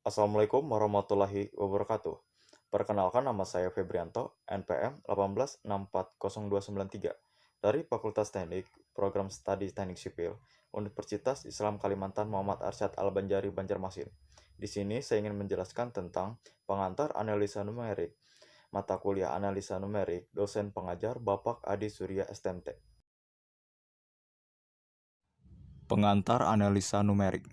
Assalamualaikum warahmatullahi wabarakatuh. Perkenalkan, nama saya Febrianto, NPM 186402993 dari Fakultas Teknik, Program Studi Teknik Sipil, Universitas Islam Kalimantan Muhammad Arsyad Al-Banjari Banjarmasin. Di sini saya ingin menjelaskan tentang pengantar analisa numerik, mata kuliah analisa numerik, dosen pengajar Bapak Adi Surya STMT. Pengantar analisa numerik.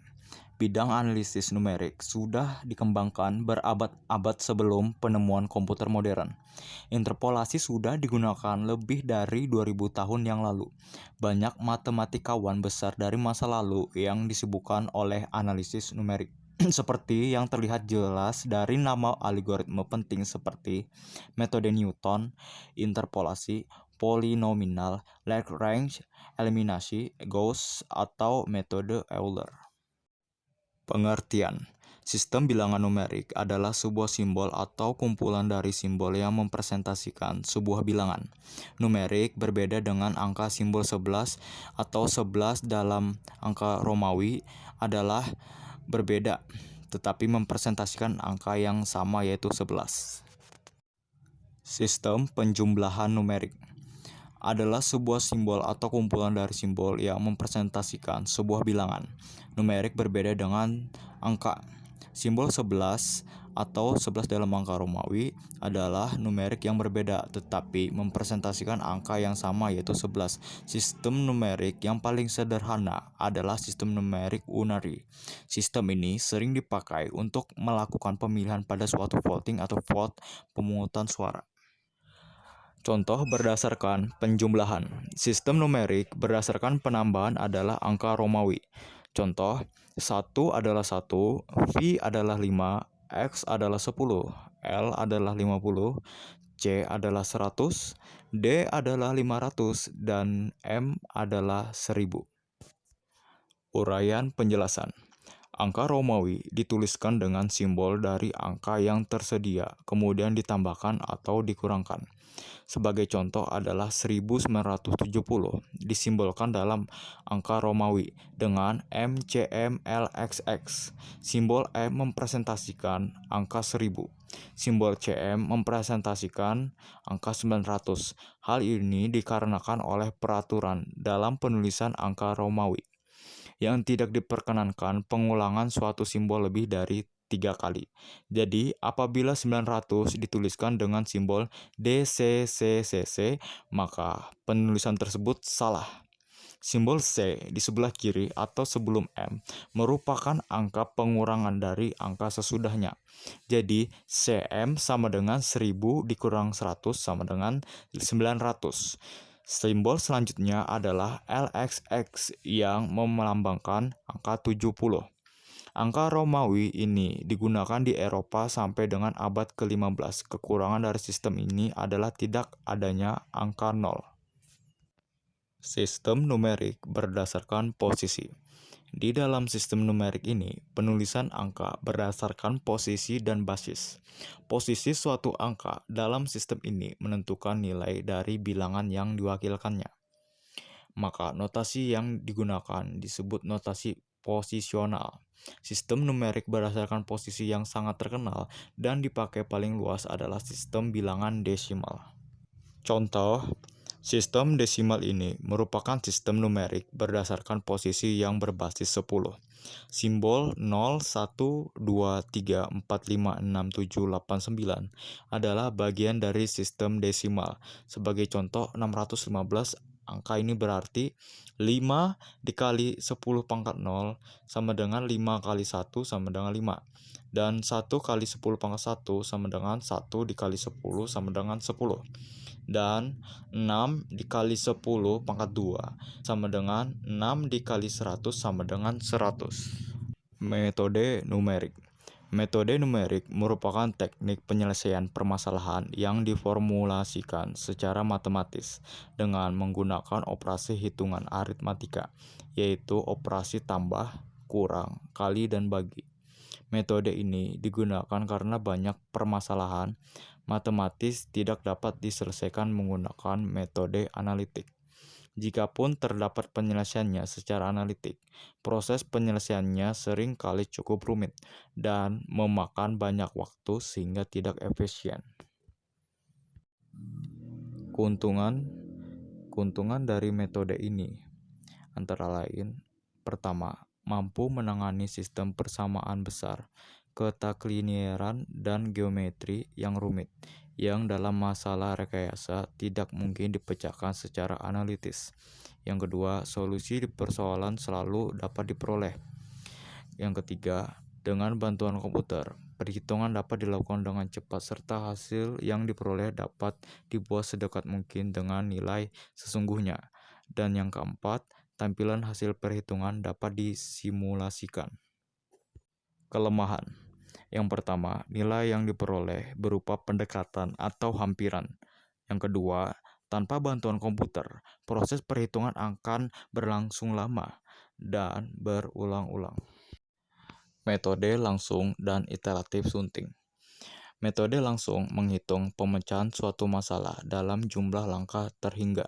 Bidang analisis numerik sudah dikembangkan berabad-abad sebelum penemuan komputer modern. Interpolasi sudah digunakan lebih dari 2000 tahun yang lalu. Banyak matematikawan besar dari masa lalu yang disibukkan oleh analisis numerik. Seperti yang terlihat jelas dari nama algoritma penting seperti metode Newton, interpolasi, polinomial, Lagrange, eliminasi, Gauss, atau metode Euler. Pengertian. Sistem bilangan numerik adalah sebuah simbol atau kumpulan dari simbol yang mempresentasikan sebuah bilangan. Numerik berbeda dengan angka simbol 11 atau 11 dalam angka Romawi adalah berbeda, tetapi mempresentasikan angka yang sama yaitu 11. Sistem penjumlahan numerik adalah sebuah simbol atau kumpulan dari simbol yang mempresentasikan sebuah bilangan. Numerik berbeda dengan angka. Simbol 11 atau 11 dalam angka Romawi adalah numerik yang berbeda tetapi mempresentasikan angka yang sama yaitu 11. Sistem numerik yang paling sederhana adalah sistem numerik unary. Sistem ini sering dipakai untuk melakukan pemilihan pada suatu voting atau vote pemungutan suara. Contoh berdasarkan penjumlahan. Sistem numerik berdasarkan penambahan adalah angka Romawi. Contoh, 1 adalah 1, V adalah 5, X adalah 10, L adalah 50, C adalah 100, D adalah 500, dan M adalah 1000. Uraian penjelasan. Angka Romawi dituliskan dengan simbol dari angka yang tersedia, kemudian ditambahkan atau dikurangkan. Sebagai contoh adalah 1970, disimbolkan dalam angka Romawi dengan MCMLXX. Simbol M mempresentasikan angka 1000. Simbol CM mempresentasikan angka 900. Hal ini dikarenakan oleh peraturan dalam penulisan angka Romawi yang tidak diperkenankan pengulangan suatu simbol lebih dari 3 kali. Jadi, apabila 900 dituliskan dengan simbol DCCCC, maka penulisan tersebut salah. Simbol C di sebelah kiri atau sebelum M merupakan angka pengurangan dari angka sesudahnya. Jadi, CM sama dengan 1000 dikurang 100 sama dengan 900. Simbol selanjutnya adalah LXX yang melambangkan angka 70. Angka Romawi ini digunakan di Eropa sampai dengan abad ke-15. Kekurangan dari sistem ini adalah tidak adanya angka 0. Sistem numerik berdasarkan posisi. Di dalam sistem numerik ini, penulisan angka berdasarkan posisi dan basis. Posisi suatu angka dalam sistem ini menentukan nilai dari bilangan yang diwakilkannya. Maka notasi yang digunakan disebut notasi posisional. Sistem numerik berdasarkan posisi yang sangat terkenal dan dipakai paling luas adalah sistem bilangan desimal. Contoh, sistem desimal ini merupakan sistem numerik berdasarkan posisi yang berbasis 10. Simbol 0, 1, 2, 3, 4, 5, 6, 7, 8, 9 adalah bagian dari sistem desimal. Sebagai contoh, 615 angka ini berarti 5 dikali 10 pangkat 0 sama dengan 5 kali 1 sama dengan 5. Dan 1 kali 10 pangkat 1 sama dengan 1 dikali 10 sama dengan 10. Dan 6 dikali 10 pangkat 2 sama dengan 6 dikali 100 sama dengan 100. Metode numerik. Metode numerik merupakan teknik penyelesaian permasalahan yang diformulasikan secara matematis dengan menggunakan operasi hitungan aritmatika, yaitu operasi tambah, kurang, kali, dan bagi. Metode ini digunakan karena banyak permasalahan matematis tidak dapat diselesaikan menggunakan metode analitik. Jikapun terdapat penyelesaiannya secara analitik, proses penyelesaiannya sering kali cukup rumit dan memakan banyak waktu sehingga tidak efisien. Keuntungan dari metode ini antara lain, pertama, mampu menangani sistem persamaan besar, ketakliniaran, dan geometri yang rumit, yang dalam masalah rekayasa tidak mungkin dipecahkan secara analitis. Yang kedua, solusi di persoalan selalu dapat diperoleh. Yang ketiga, dengan bantuan komputer, perhitungan dapat dilakukan dengan cepat serta hasil yang diperoleh dapat dibuat sedekat mungkin dengan nilai sesungguhnya. Dan yang keempat, tampilan hasil perhitungan dapat disimulasikan. Kelemahan. Yang pertama, nilai yang diperoleh berupa pendekatan atau hampiran. Yang kedua, tanpa bantuan komputer, proses perhitungan akan berlangsung lama dan berulang-ulang. Metode langsung dan iteratif sunting. Metode langsung menghitung pemecahan suatu masalah dalam jumlah langkah terhingga.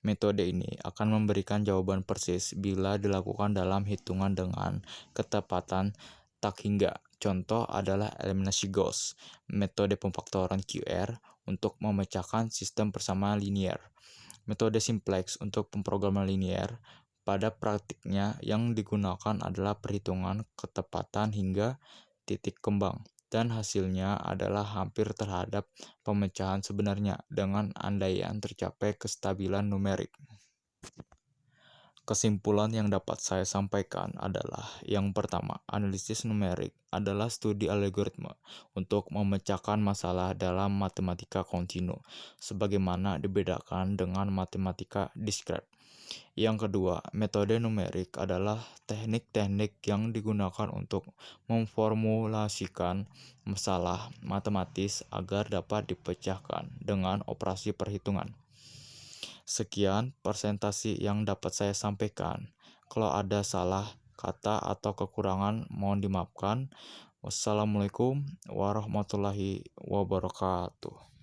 Metode ini akan memberikan jawaban persis bila dilakukan dalam hitungan dengan ketepatan tak hingga. Contoh adalah eliminasi Gauss, metode pemfaktoran QR untuk memecahkan sistem persamaan linear, metode simplex untuk pemrograman linear. Pada praktiknya yang digunakan adalah perhitungan ketepatan hingga titik kembang, dan hasilnya adalah hampir terhadap pemecahan sebenarnya dengan andaian tercapai kestabilan numerik. Kesimpulan yang dapat saya sampaikan adalah, yang pertama, analisis numerik adalah studi algoritma untuk memecahkan masalah dalam matematika kontinu, sebagaimana dibedakan dengan matematika diskret. Yang kedua, metode numerik adalah teknik-teknik yang digunakan untuk memformulasikan masalah matematis agar dapat dipecahkan dengan operasi perhitungan. Sekian presentasi yang dapat saya sampaikan. Kalau ada salah kata atau kekurangan, mohon dimaafkan. Wassalamualaikum warahmatullahi wabarakatuh.